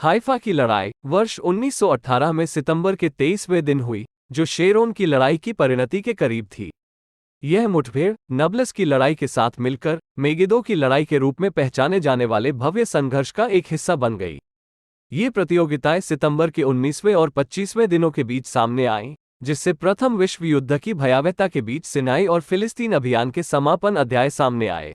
Haifa की लड़ाई वर्ष 1918 में सितंबर के 23वें दिन हुई, जो शेरोन की लड़ाई की परिणति के करीब थी। यह मुठभेड़ नबलस की लड़ाई के साथ मिलकर मेगिदो की लड़ाई के रूप में पहचाने जाने वाले भव्य संघर्ष का एक हिस्सा बन गई। ये प्रतियोगिताएं सितंबर के 19वें और 25वें दिनों के बीच सामने आईं, जिससे प्रथम विश्व युद्ध की भयावहता के बीच सिनाई और फिलिस्तीन अभियान के समापन अध्याय सामने आए।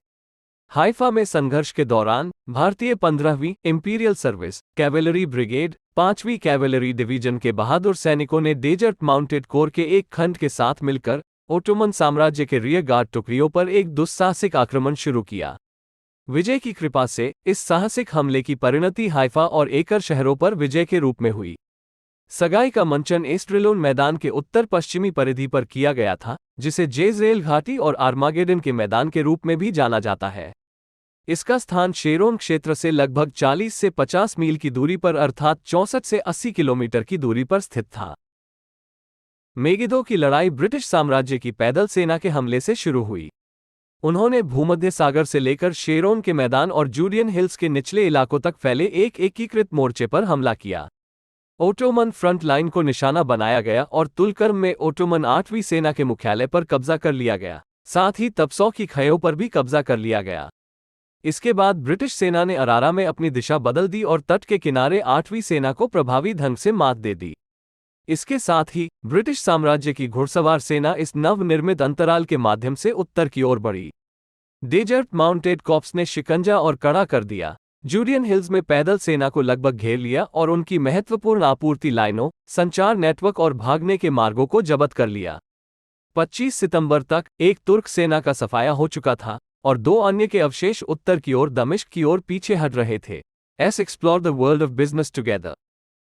हाइफा में संघर्ष के दौरान भारतीय 15वीं इंपीरियल सर्विस कैवेलरी ब्रिगेड 5वीं कैवेलरी डिवीजन के बहादुर सैनिकों ने डेजर्ट माउंटेड कोर के एक खंड के साथ मिलकर ओटोमन साम्राज्य के रियर गार्ड टुकड़ियों पर एक दुस्साहसिक आक्रमण शुरू किया। विजय की कृपा से इस साहसिक हमले की परिणति हाइफा और एकर शहरों पर विजय के रूप में हुई। सगाई का मंचन एस्ट्रेलोन मैदान के उत्तर पश्चिमी परिधि पर किया गया था, जिसे जेज़रेल घाटी और आर्मागेडन के मैदान के रूप में भी जाना जाता है। इसका स्थान शेरोन क्षेत्र से लगभग 40 से 50 मील की दूरी पर अर्थात 64 से 80 किलोमीटर की दूरी पर स्थित था। मेगिदो की लड़ाई ब्रिटिश साम्राज्य की पैदल सेना के हमले से शुरू हुई। उन्होंने भूमध्य सागर से लेकर शेरोन के मैदान और जूडियन हिल्स के निचले इलाकों तक फैले एक एकीकृत मोर्चे पर हमला किया। ओटोमन फ्रंट लाइन को निशाना बनाया गया और तुलकर्म में ओटोमन 8वीं सेना के मुख्यालय पर कब्जा कर लिया गया। साथ ही तपसौ की खयों पर भी कब्जा कर लिया गया। इसके बाद ब्रिटिश सेना ने अरारा में अपनी दिशा बदल दी और तट के किनारे 8वीं सेना को प्रभावी ढंग से मात दे दी। इसके साथ ही ब्रिटिश साम्राज्य की घुड़सवार सेना इस नवनिर्मित अंतराल के माध्यम से उत्तर की ओर बढ़ी। डेजर्ट माउंटेड कॉर्प्स ने शिकंजा और कड़ा कर दिया, जूडियन हिल्स में पैदल सेना को लगभग घेर लिया और उनकी महत्वपूर्ण आपूर्ति लाइनों, संचार नेटवर्क और भागने के मार्गों को जब्त कर लिया। 25 सितंबर तक एक तुर्क सेना का सफाया हो चुका था और 2 अन्य के अवशेष उत्तर की ओर दमिश्क की ओर पीछे हट रहे थे। Explore the world of business together.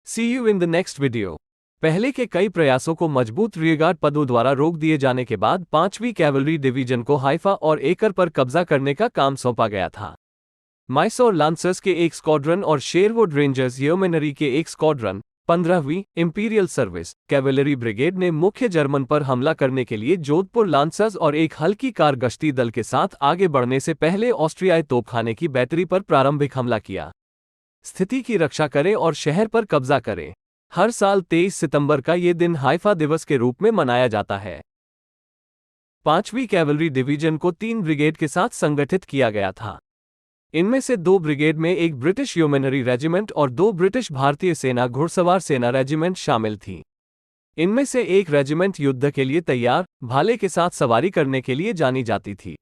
See you in the next video. पहले के कई प्रयासों को मजबूत रियरगार्ड पदों द्वारा रोक दिए जाने के बाद 5वीं कैवलरी डिवीजन को हाइफा और एकर पर कब्जा करने का काम सौंपा गया था। माइसोर लांसर्स के एक स्क्वाड्रन और शेरवुड रेंजर्स येओमेनरी के एक स्क्वाड्रन 15वीं इंपीरियल सर्विस कैवेलरी ब्रिगेड ने मुख्य जर्मन पर हमला करने के लिए जोधपुर लांसर्स और एक हल्की कार गश्ती दल के साथ आगे बढ़ने से पहले ऑस्ट्रियाई तोपखाने की बैटरी पर प्रारंभिक हमला किया। स्थिति की रक्षा करें और शहर पर कब्जा करें। हर साल 23 सितंबर का ये दिन हाइफा दिवस के रूप में मनाया जाता है। 5वीं कैवलरी डिवीजन को 3 ब्रिगेड के साथ संगठित किया गया था। इनमें से 2 ब्रिगेड में एक ब्रिटिश येओमेनरी रेजिमेंट और 2 ब्रिटिश भारतीय सेना घुड़सवार सेना रेजिमेंट शामिल थीं। इनमें से एक रेजिमेंट युद्ध के लिए तैयार भाले के साथ सवारी करने के लिए जानी जाती थी।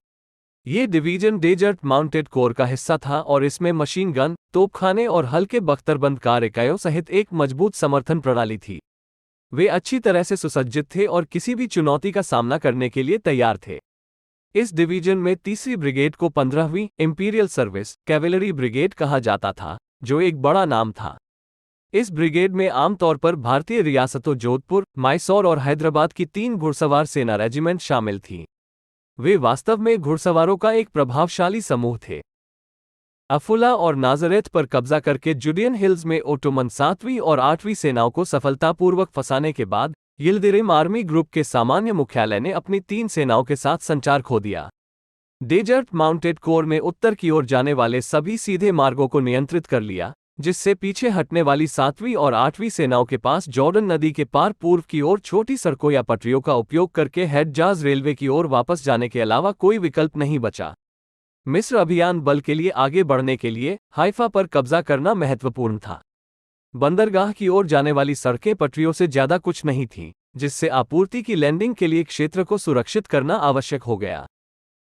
ये डिवीजन डेजर्ट माउंटेड कोर का हिस्सा था और इसमें मशीन गन, तोपखाने और हल्के बख्तरबंद कार इकाइयों सहित एक मजबूत समर्थन प्रणाली थी। वे अच्छी तरह से सुसज्जित थे और किसी भी चुनौती का सामना करने के लिए तैयार थे। इस डिवीजन में 3री ब्रिगेड को 15वीं इंपीरियल सर्विस कैवेलरी ब्रिगेड कहा जाता था, जो एक बड़ा नाम था। इस ब्रिगेड में आमतौर पर भारतीय रियासतों जोधपुर, माइसोर और हैदराबाद की 3 घुड़सवार सेना रेजिमेंट शामिल थीं। वे वास्तव में घुड़सवारों का एक प्रभावशाली समूह थे। अफुला और नाजरेथ पर कब्जा करके जूडियन हिल्स में ओटोमन 7वीं और 8वीं सेनाओं को सफलतापूर्वक फंसाने के बाद यिल्दिरिम आर्मी ग्रुप के सामान्य मुख्यालय ने अपनी 3 सेनाओं के साथ संचार खो दिया। डेजर्ट माउंटेड कोर ने उत्तर की ओर जाने वाले सभी सीधे मार्गों को नियंत्रित कर लिया, जिससे पीछे हटने वाली 7वीं और 8वीं सेनाओं के पास जॉर्डन नदी के पार पूर्व की ओर छोटी सड़कों या पटरियों का उपयोग करके हेडजाज रेलवे की ओर वापस जाने के अलावा कोई विकल्प नहीं बचा। मिस्र अभियान बल के लिए आगे बढ़ने के लिए हाइफा पर कब्जा करना महत्वपूर्ण था। बंदरगाह की ओर जाने वाली सड़कें पटरियों से ज्यादा कुछ नहीं थीं, जिससे आपूर्ति की लैंडिंग के लिए क्षेत्र को सुरक्षित करना आवश्यक हो गया।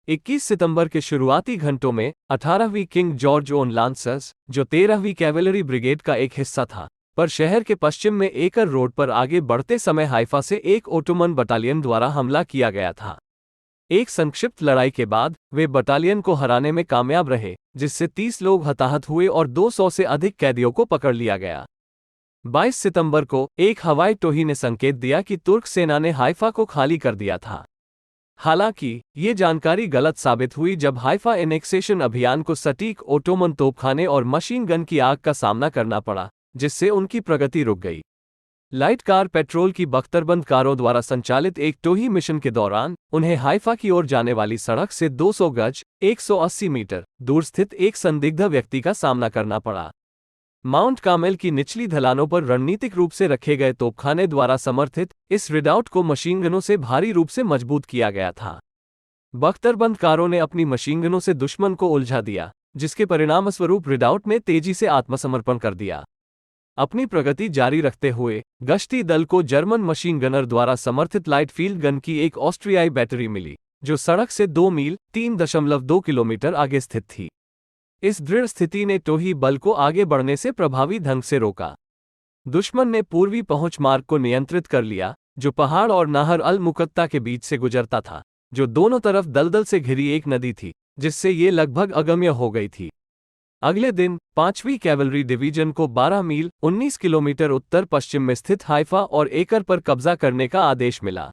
21 सितंबर के शुरुआती घंटों में 18वीं किंग जॉर्ज ओन लांसर्स, जो 13वीं कैवेलरी ब्रिगेड का एक हिस्सा था, पर शहर के पश्चिम में एकर रोड पर आगे बढ़ते समय हाइफा से एक ओटोमन बटालियन द्वारा हमला किया गया था। एक संक्षिप्त लड़ाई के बाद वे बटालियन को हराने में कामयाब रहे, जिससे 30 लोग हताहत हुए और 200 से अधिक कैदियों को पकड़ लिया गया। 22 सितंबर को एक हवाई टोही ने संकेत दिया कि तुर्क सेना ने हाइफा को खाली कर दिया था। हालांकि ये जानकारी गलत साबित हुई जब हाइफा एनेक्सेशन अभियान को सटीक ओटोमन तोपखाने और मशीन गन की आग का सामना करना पड़ा, जिससे उनकी प्रगति रुक गई। लाइट कार पेट्रोल की बख्तरबंद कारों द्वारा संचालित एक टोही मिशन के दौरान उन्हें हाइफा की ओर जाने वाली सड़क से 200 गज 180 मीटर दूर स्थित एक संदिग्ध व्यक्ति का सामना करना पड़ा। माउंट कार्मेल की निचली ढलानों पर रणनीतिक रूप से रखे गए तोपखाने द्वारा समर्थित इस रिडाउट को मशीनगनों से भारी रूप से मजबूत किया गया था। बख्तरबंदकारों ने अपनी मशीनगनों से दुश्मन को उलझा दिया, जिसके परिणामस्वरूप रिडाउट ने तेजी से आत्मसमर्पण कर दिया। अपनी प्रगति जारी रखते हुए गश्ती दल को जर्मन मशीन गनर द्वारा समर्थित लाइट फील्ड गन की एक ऑस्ट्रियाई बैटरी मिली, जो सड़क से 2 मील 3.2 किलोमीटर आगे स्थित थी। इस दृढ़ स्थिति ने टोही बल को आगे बढ़ने से प्रभावी ढंग से रोका। दुश्मन ने पूर्वी पहुंच मार्ग को नियंत्रित कर लिया, जो पहाड़ और नाहर अल मुकत्ता के बीच से गुजरता था, जो दोनों तरफ दलदल से घिरी एक नदी थी, जिससे ये लगभग अगम्य हो गई थी। अगले दिन 5वीं कैवलरी डिवीजन को 12 मील 19 किलोमीटर उत्तर पश्चिम में स्थित हाइफा और एकर पर कब्जा करने का आदेश मिला।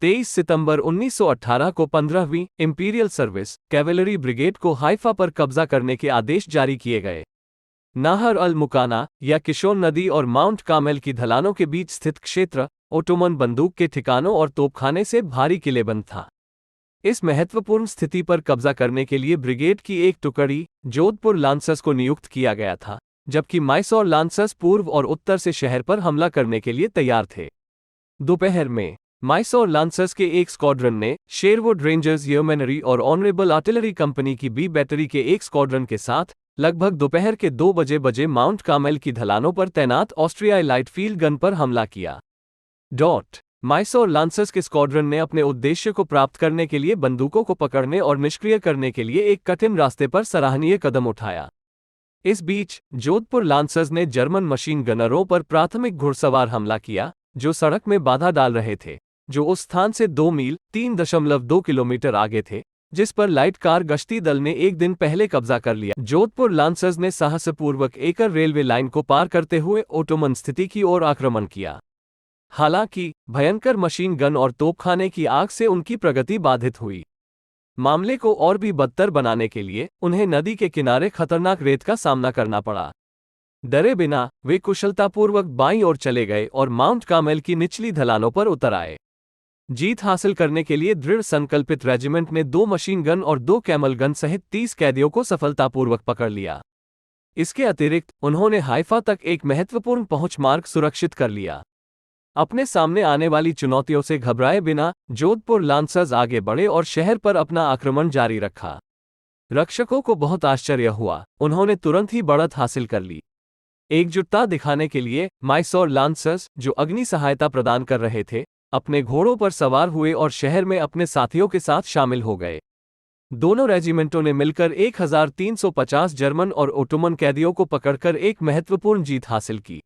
23 सितंबर 1918 को 15वीं इंपीरियल सर्विस कैवलरी ब्रिगेड को हाइफा पर कब्जा करने के आदेश जारी किए गए। नाहर अल मुकाना या किशोन नदी और माउंट कार्मेल की ढलानों के बीच स्थित क्षेत्र ओटोमन बंदूक के ठिकानों और तोपखाने से भारी किलेबंद था। इस महत्वपूर्ण स्थिति पर कब्जा करने के लिए ब्रिगेड की एक टुकड़ी जोधपुर लांसर्स को नियुक्त किया गया था, जबकि माइसौर लांसर्स पूर्व और उत्तर से शहर पर हमला करने के लिए तैयार थे। दोपहर में माइसौर लांसर्स के एक स्क्वाड्रन ने शेरवुड रेंजर्स यर्मनरी और ऑनरेबल आर्टिलरी कंपनी की बी बैटरी के एक स्क्वाड्रन के साथ लगभग दोपहर के 2 बजे माउंट कार्मेल की ढलानों पर तैनात ऑस्ट्रियाई लाइट फील्ड गन पर हमला किया। माइसौर लांसर्स के स्क्वाड्रन ने अपने उद्देश्य को प्राप्त करने के लिए बंदूकों को पकड़ने और निष्क्रिय करने के लिए एक कठिन रास्ते पर सराहनीय कदम उठाया। इस बीच जोधपुर लांसर्स ने जर्मन मशीन गनरों पर प्राथमिक घुड़सवार हमला किया, जो सड़क में बाधा डाल रहे थे, जो उस स्थान से 2 मील 3.2 किलोमीटर आगे थे, जिस पर लाइट कार गश्ती दल ने एक दिन पहले कब्जा कर लिया। जोधपुर लांसर्स ने साहसपूर्वक एकर रेलवे लाइन को पार करते हुए ओटोमन स्थिति की ओर आक्रमण किया। हालांकि भयंकर मशीन गन और तोपखाने की आग से उनकी प्रगति बाधित हुई। मामले को और भी बदतर बनाने के लिए उन्हें नदी के किनारे खतरनाक रेत का सामना करना पड़ा। डरे बिना वे कुशलतापूर्वक बाईं ओर चले गए और माउंट कार्मेल की निचली ढलानों पर उतर आए। जीत हासिल करने के लिए दृढ़ संकल्पित रेजिमेंट ने 2 मशीन गन और 2 कैमल गन सहित 30 कैदियों को सफलतापूर्वक पकड़ लिया। इसके अतिरिक्त उन्होंने हाइफा तक एक महत्वपूर्ण पहुंच मार्ग सुरक्षित कर लिया। अपने सामने आने वाली चुनौतियों से घबराए बिना जोधपुर लांसर्स आगे बढ़े और शहर पर अपना आक्रमण जारी रखा। रक्षकों को बहुत आश्चर्य हुआ, उन्होंने तुरंत ही बढ़त हासिल कर ली। एकजुटता दिखाने के लिए माइसौर लांसर्स, जो अग्नि सहायता प्रदान कर रहे थे, अपने घोड़ों पर सवार हुए और शहर में अपने साथियों के साथ शामिल हो गए। दोनों रेजिमेंटों ने मिलकर 1350 जर्मन और ओटोमन कैदियों को पकड़कर एक महत्वपूर्ण जीत हासिल की।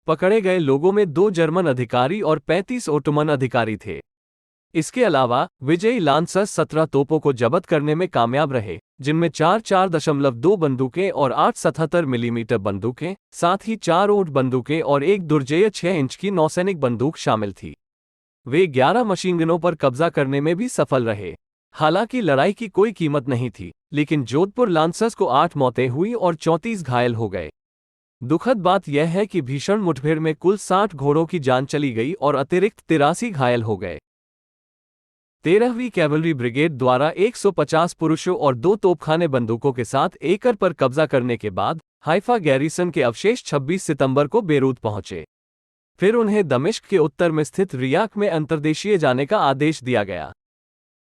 पकड़े गए लोगों में 2 जर्मन अधिकारी और 35 ओटोमन अधिकारी थे। इसके अलावा विजयी लांसर्स 17 तोपों को जब्त करने में कामयाब रहे, जिनमें 4.2 बंदूकें और 8 77 मिलीमीटर बंदूकें, साथ ही 4 ऊंट बंदूकें और एक दुर्जेय 6 इंच की नौसैनिक बंदूक शामिल थी। वे 11 मशीनगनों पर कब्जा करने में भी सफल रहे। हालांकि लड़ाई की कोई कीमत नहीं थी, लेकिन जोधपुर लांसर्स को 8 मौतें हुई और 34 घायल हो गए। दुखद बात यह है कि भीषण मुठभेड़ में कुल 60 घोड़ों की जान चली गई और अतिरिक्त 83 घायल हो गए। 13वीं कैवलरी ब्रिगेड द्वारा 150 पुरुषों और 2 तोपखाने बंदूकों के साथ एकर पर कब्जा करने के बाद हाइफा गैरिसन के अवशेष 26 सितंबर को बेरूत पहुंचे। फिर उन्हें दमिश्क के उत्तर में स्थित रियाक में अंतर्देशीय जाने का आदेश दिया गया।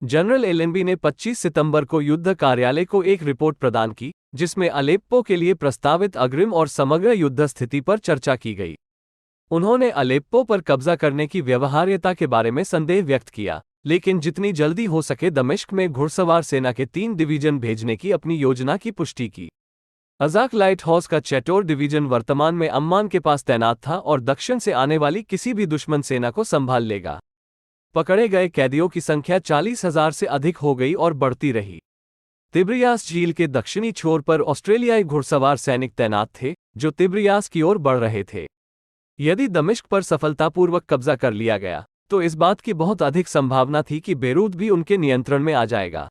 जनरल एलेनबी ने 25 सितंबर को युद्ध कार्यालय को एक रिपोर्ट प्रदान की, जिसमें अलेप्पो के लिए प्रस्तावित अग्रिम और समग्र युद्ध स्थिति पर चर्चा की गई। उन्होंने अलेप्पो पर कब्जा करने की व्यवहार्यता के बारे में संदेह व्यक्त किया, लेकिन जितनी जल्दी हो सके दमिश्क में घुड़सवार सेना के 3 डिवीजन भेजने की अपनी योजना की पुष्टि की। अजाक लाइट हाउस का चैटोर डिवीजन वर्तमान में अम्मान के पास तैनात था और दक्षिण से आने वाली किसी भी दुश्मन सेना को संभाल लेगा। पकड़े गए कैदियों की संख्या 40,000 से अधिक हो गई और बढ़ती रही। तिब्रियास झील के दक्षिणी छोर पर ऑस्ट्रेलियाई घुड़सवार सैनिक तैनात थे, जो तिब्रियास की ओर बढ़ रहे थे। यदि दमिश्क पर सफलतापूर्वक कब्जा कर लिया गया, तो इस बात की बहुत अधिक संभावना थी कि बेरूत भी उनके नियंत्रण में आ जाएगा।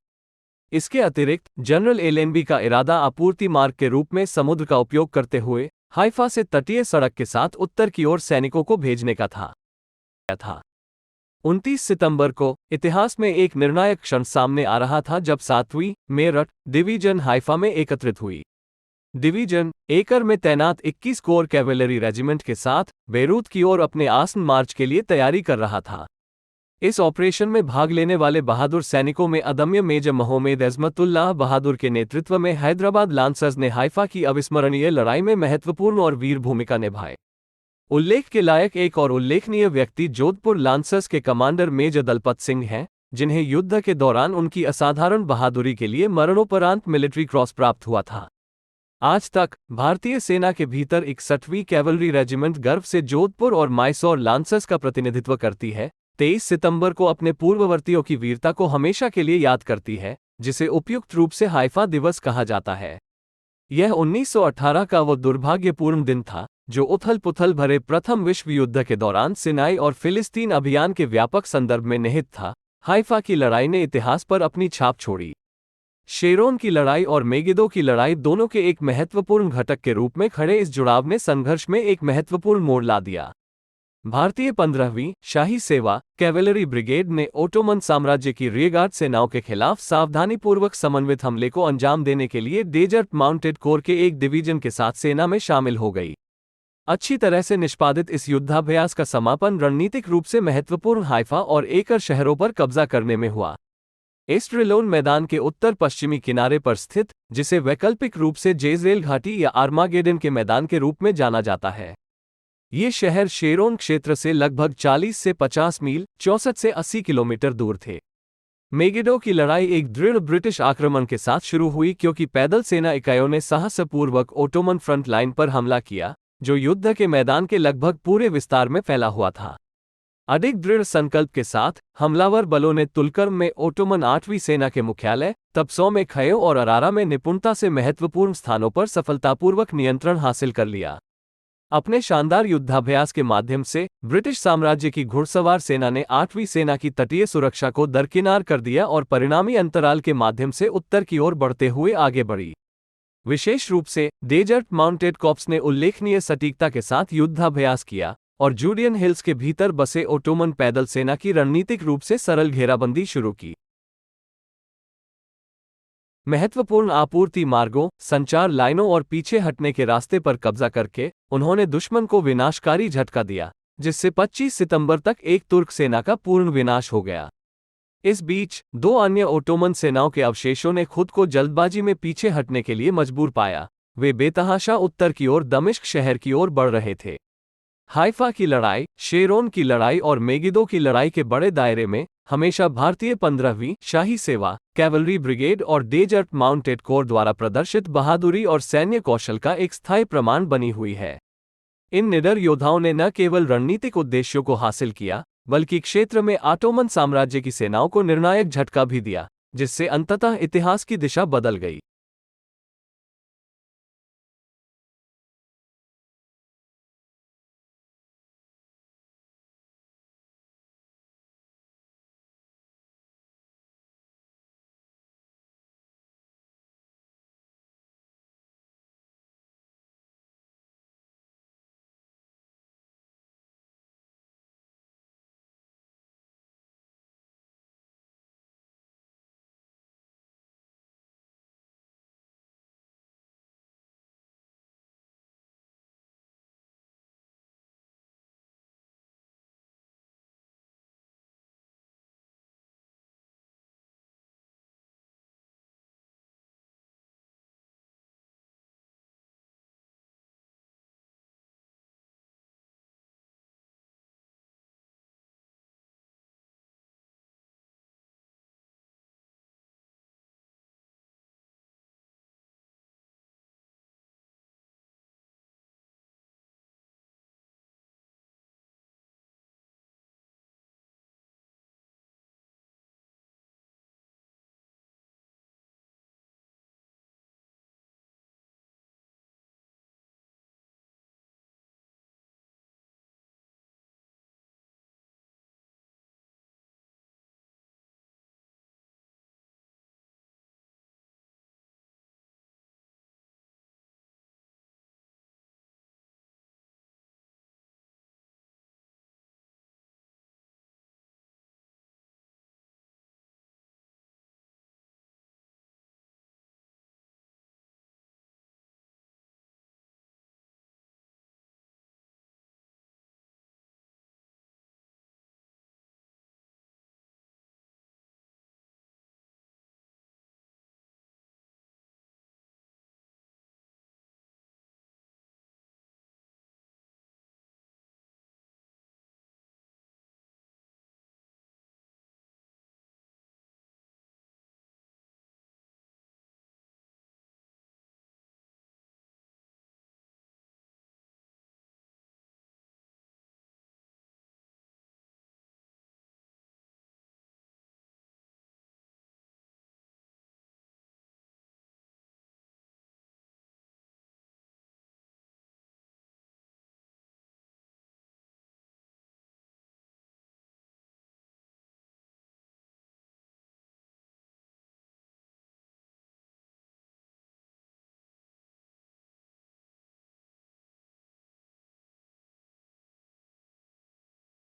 इसके अतिरिक्त जनरल एलेनबी का इरादा आपूर्ति मार्ग के रूप में समुद्र का उपयोग करते हुए हाइफा से तटीय सड़क के साथ उत्तर की ओर सैनिकों को भेजने का था। 29 सितंबर को इतिहास में एक निर्णायक क्षण सामने आ रहा था जब 7वीं मेरठ डिवीजन हाइफा में एकत्रित हुई। डिवीजन एकर में तैनात 21 कोर कैवेलरी रेजिमेंट के साथ बेरूत की ओर अपने आसन मार्च के लिए तैयारी कर रहा था। इस ऑपरेशन में भाग लेने वाले बहादुर सैनिकों में अदम्य मेजर मोहम्मद अज़मतुल्लाह बहादुर के नेतृत्व में हैदराबाद लांसर्स ने हाइफा की अविस्मरणीय लड़ाई में महत्वपूर्ण और वीर भूमिका निभाई। उल्लेख के लायक एक और उल्लेखनीय व्यक्ति जोधपुर लांसर्स के कमांडर मेजर दलपत सिंह हैं, जिन्हें युद्ध के दौरान उनकी असाधारण बहादुरी के लिए मरणोपरांत मिलिट्री क्रॉस प्राप्त हुआ था। आज तक भारतीय सेना के भीतर 61वीं कैवलरी रेजिमेंट गर्व से जोधपुर और माइसौर लांसर्स का प्रतिनिधित्व करती है। 23 सितंबर को अपने पूर्ववर्तियों की वीरता को हमेशा के लिए याद करती है, जिसे उपयुक्त रूप से हाइफा दिवस कहा जाता है। यह 1918 का वो दुर्भाग्यपूर्ण दिन था जो उथल-पुथल भरे प्रथम विश्व युद्ध के दौरान सिनाई और फिलिस्तीन अभियान के व्यापक संदर्भ में निहित था। हाइफा की लड़ाई ने इतिहास पर अपनी छाप छोड़ी। शेरोन की लड़ाई और मेगिदो की लड़ाई दोनों के एक महत्वपूर्ण घटक के रूप में खड़े इस जुड़ाव ने संघर्ष में एक महत्वपूर्ण मोड़ ला दिया। भारतीय 15वीं शाही सेवा कैवेलरी ब्रिगेड ने ओटोमन साम्राज्य की रियरगार्ड सेनाओं के खिलाफ सावधानीपूर्वक समन्वित हमले को अंजाम देने के लिए डेजर्ट माउंटेड कोर के एक डिवीजन के साथ सेना में शामिल हो गई। अच्छी तरह से निष्पादित इस युद्धाभ्यास का समापन रणनीतिक रूप से महत्वपूर्ण हाइफा और एकर शहरों पर कब्जा करने में हुआ। एस्ट्रेलोन मैदान के उत्तर पश्चिमी किनारे पर स्थित, जिसे वैकल्पिक रूप से जेज़रेल घाटी या आर्मागेडन के मैदान के रूप में जाना जाता है। ये शहर शेरोन क्षेत्र से लगभग 40 से 50 मील 64 से 80 किलोमीटर दूर थे। मेगिडो की लड़ाई एक दृढ़ ब्रिटिश आक्रमण के साथ शुरू हुई क्योंकि पैदल सेना इकाइयों ने साहसपूर्वक ओटोमन फ्रंट लाइन पर हमला किया, जो युद्ध के मैदान के लगभग पूरे विस्तार में फैला हुआ था। अधिक दृढ़ संकल्प के साथ हमलावर बलों ने तुलकर्म में ओटोमन 8वीं सेना के मुख्यालय, तपसो में खयो और अरारा में निपुणता से महत्वपूर्ण स्थानों पर सफलतापूर्वक नियंत्रण हासिल कर लिया। अपने शानदार युद्धाभ्यास के माध्यम से ब्रिटिश साम्राज्य की घुड़सवार सेना ने 8वीं सेना की तटीय सुरक्षा को दरकिनार कर दिया और परिणामी अंतराल के माध्यम से उत्तर की ओर बढ़ते हुए आगे बढ़ी। विशेष रूप से डेजर्ट माउंटेड कॉर्प्स ने उल्लेखनीय सटीकता के साथ युद्धाभ्यास किया और जूडियन हिल्स के भीतर बसे ओटोमन पैदल सेना की रणनीतिक रूप से सरल घेराबंदी शुरू की। महत्वपूर्ण आपूर्ति मार्गों, संचार लाइनों और पीछे हटने के रास्ते पर कब्जा करके उन्होंने दुश्मन को विनाशकारी झटका दिया, जिससे 25 सितंबर तक एक तुर्क सेना का पूर्ण विनाश हो गया। इस बीच दो अन्य ओटोमन सेनाओं के अवशेषों ने खुद को जल्दबाजी में पीछे हटने के लिए मजबूर पाया। वे बेतहाशा उत्तर की ओर दमिश्क शहर की ओर बढ़ रहे थे। हाइफा की लड़ाई, शेरोन की लड़ाई और मेगिदो की लड़ाई के बड़े दायरे में हमेशा भारतीय 15वीं शाही सेवा कैवलरी ब्रिगेड और डेजर्ट माउंटेड कोर द्वारा प्रदर्शित बहादुरी और सैन्य कौशल का एक स्थायी प्रमाण बनी हुई है। इन निडर योद्धाओं ने न केवल रणनीतिक उद्देश्यों को हासिल किया, बल्कि क्षेत्र में ऑटोमन साम्राज्य की सेनाओं को निर्णायक झटका भी दिया, जिससे अंततः इतिहास की दिशा बदल गई।